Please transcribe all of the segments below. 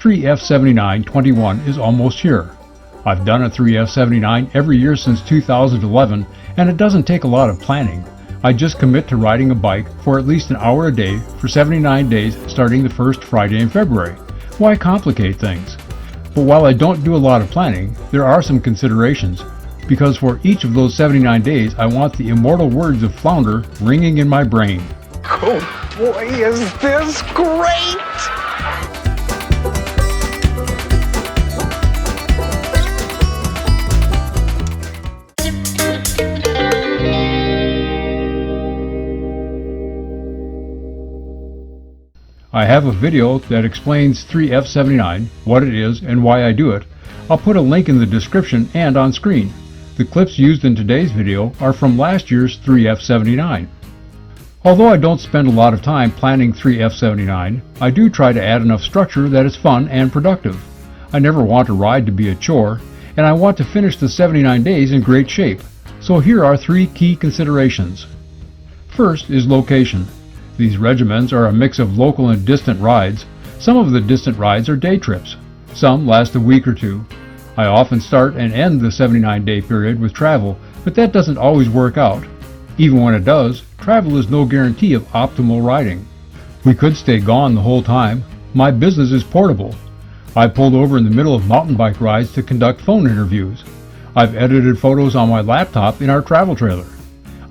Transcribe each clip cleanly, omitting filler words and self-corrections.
3F7921 is almost here. I've done a 3F79 every year since 2011, and it doesn't take a lot of planning. I just commit to riding a bike for at least an hour a day for 79 days starting the first Friday in February. Why complicate things? But while I don't do a lot of planning, there are some considerations, because for each of those 79 days I want the immortal words of Flounder ringing in my brain. Oh boy, is this great! I have a video that explains 3F79, what it is, and why I do it. I'll put a link in the description and on screen. The clips used in today's video are from last year's 3F79. Although I don't spend a lot of time planning 3F79, I do try to add enough structure that is fun and productive. I never want a ride to be a chore, and I want to finish the 79 days in great shape. So here are 3 key considerations. First is location. These regimens are a mix of local and distant rides. Some of the distant rides are day trips. Some last a week or two. I often start and end the 79-day period with travel, but that doesn't always work out. Even when it does, travel is no guarantee of optimal riding. We could stay gone the whole time. My business is portable. I pulled over in the middle of mountain bike rides to conduct phone interviews. I've edited photos on my laptop in our travel trailer.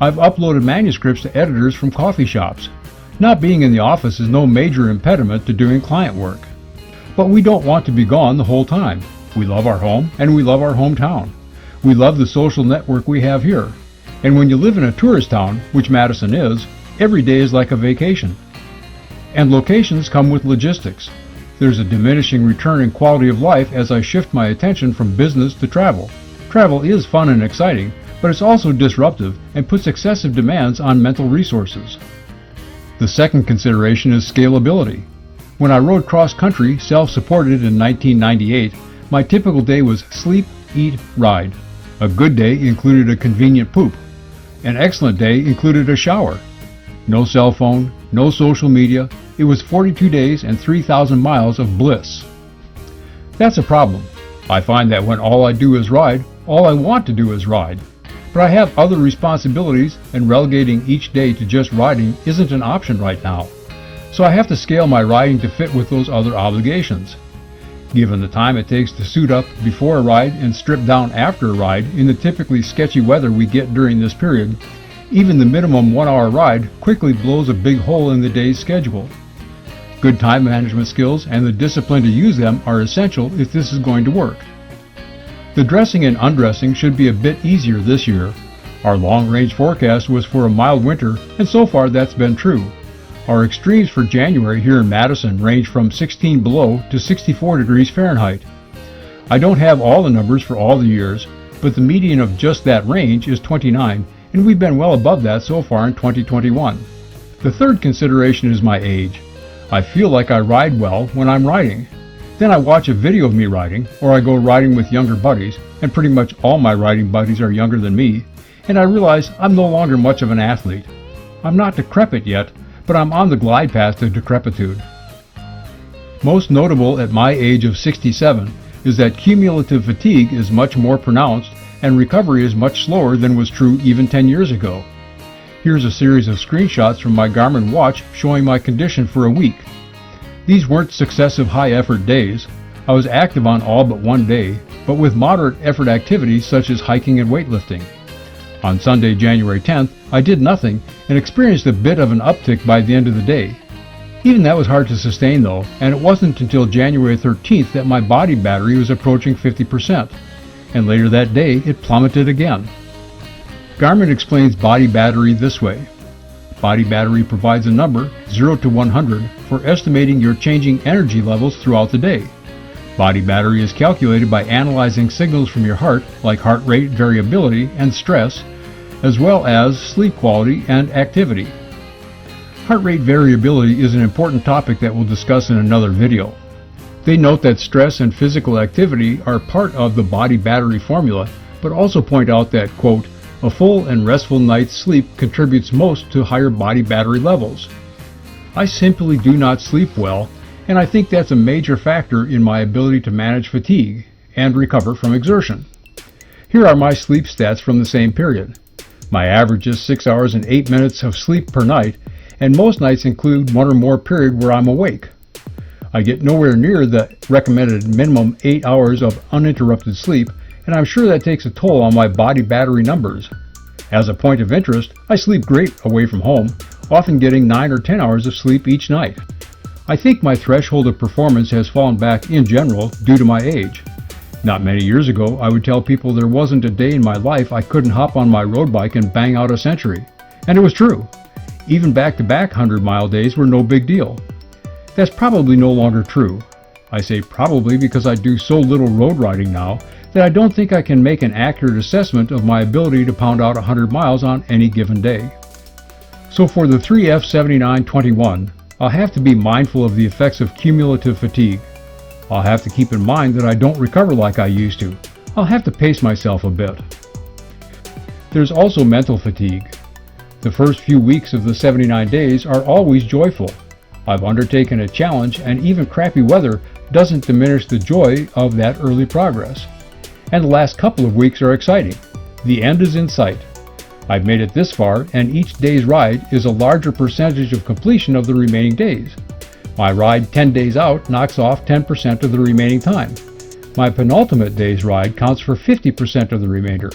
I've uploaded manuscripts to editors from coffee shops. Not being in the office is no major impediment to doing client work. But we don't want to be gone the whole time. We love our home and we love our hometown. We love the social network we have here. And when you live in a tourist town, which Madison is, every day is like a vacation. And locations come with logistics. There's a diminishing return in quality of life as I shift my attention from business to travel. Travel is fun and exciting, but it's also disruptive and puts excessive demands on mental resources. The second consideration is scalability. When I rode cross-country, self-supported in 1998, my typical day was sleep, eat, ride. A good day included a convenient poop. An excellent day included a shower. No cell phone, no social media. It was 42 days and 3,000 miles of bliss. That's a problem. I find that when all I do is ride, all I want to do is ride. But I have other responsibilities, and relegating each day to just riding isn't an option right now. So I have to scale my riding to fit with those other obligations. Given the time it takes to suit up before a ride and strip down after a ride in the typically sketchy weather we get during this period, even the minimum 1-hour ride quickly blows a big hole in the day's schedule. Good time management skills and the discipline to use them are essential if this is going to work. The dressing and undressing should be a bit easier this year. Our long-range forecast was for a mild winter, and so far that's been true. Our extremes for January here in Madison range from 16 below to 64 degrees Fahrenheit. I don't have all the numbers for all the years, but the median of just that range is 29, and we've been well above that so far in 2021. The third consideration is my age. I feel like I ride well when I'm riding. Then I watch a video of me riding, or I go riding with younger buddies, and pretty much all my riding buddies are younger than me, and I realize I'm no longer much of an athlete. I'm not decrepit yet, but I'm on the glide path to decrepitude. Most notable at my age of 67 is that cumulative fatigue is much more pronounced and recovery is much slower than was true even 10 years ago. Here's a series of screenshots from my Garmin watch showing my condition for a week. These weren't successive high-effort days. I was active on all but one day, but with moderate effort activities such as hiking and weightlifting. On Sunday, January 10th, I did nothing and experienced a bit of an uptick by the end of the day. Even that was hard to sustain though, and it wasn't until January 13th that my body battery was approaching 50%, and later that day it plummeted again. Garmin explains body battery this way. Body battery provides a number, 0 to 100, for estimating your changing energy levels throughout the day. Body battery is calculated by analyzing signals from your heart, like heart rate variability and stress, as well as sleep quality and activity. Heart rate variability is an important topic that we'll discuss in another video. They note that stress and physical activity are part of the body battery formula, but also point out that, quote, a full and restful night's sleep contributes most to higher body battery levels. I simply do not sleep well, and I think that's a major factor in my ability to manage fatigue and recover from exertion. Here are my sleep stats from the same period. My average is 6 hours and 8 minutes of sleep per night, and most nights include one or more period where I'm awake. I get nowhere near the recommended minimum 8 hours of uninterrupted sleep, and I'm sure that takes a toll on my body battery numbers. As a point of interest, I sleep great away from home, often getting 9 or 10 hours of sleep each night. I think my threshold of performance has fallen back in general due to my age. Not many years ago, I would tell people there wasn't a day in my life I couldn't hop on my road bike and bang out a century. And it was true. Even back-to-back 100-mile days were no big deal. That's probably no longer true. I say probably because I do so little road riding now that I don't think I can make an accurate assessment of my ability to pound out 100 miles on any given day. So for the 3F7921, I'll have to be mindful of the effects of cumulative fatigue. I'll have to keep in mind that I don't recover like I used to. I'll have to pace myself a bit. There's also mental fatigue. The first few weeks of the 79 days are always joyful. I've undertaken a challenge, and even crappy weather doesn't diminish the joy of that early progress. And the last couple of weeks are exciting. The end is in sight. I've made it this far, and each day's ride is a larger percentage of completion of the remaining days. My ride 10 days out knocks off 10% of the remaining time. My penultimate day's ride counts for 50% of the remainder.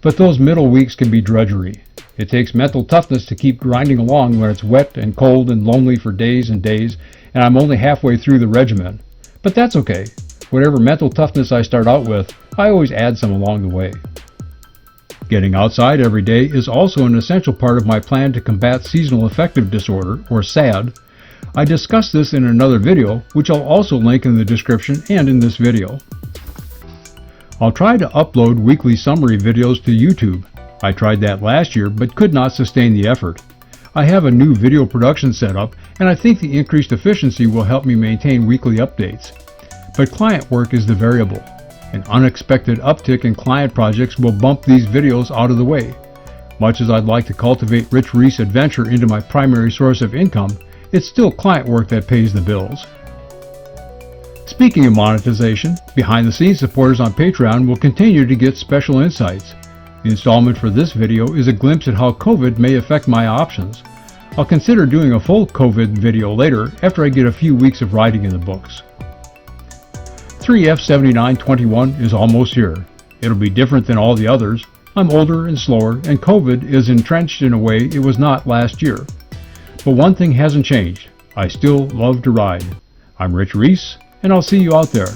But those middle weeks can be drudgery. It takes mental toughness to keep grinding along when it's wet and cold and lonely for days and days, and I'm only halfway through the regimen. But that's okay. Whatever mental toughness I start out with, I always add some along the way. Getting outside every day is also an essential part of my plan to combat seasonal affective disorder, or SAD. I discussed this in another video, which I'll also link in the description and in this video. I'll try to upload weekly summary videos to YouTube. I tried that last year, but could not sustain the effort. I have a new video production setup, and I think the increased efficiency will help me maintain weekly updates. But client work is the variable. An unexpected uptick in client projects will bump these videos out of the way. Much as I'd like to cultivate Rich Reese adventure into my primary source of income, it's still client work that pays the bills. Speaking of monetization, behind-the-scenes supporters on Patreon will continue to get special insights. The installment for this video is a glimpse at how COVID may affect my options. I'll consider doing a full COVID video later after I get a few weeks of riding in the books. 3F7921 is almost here. It'll be different than all the others. I'm older and slower, and COVID is entrenched in a way it was not last year. But one thing hasn't changed. I still love to ride. I'm Rich Reese, and I'll see you out there.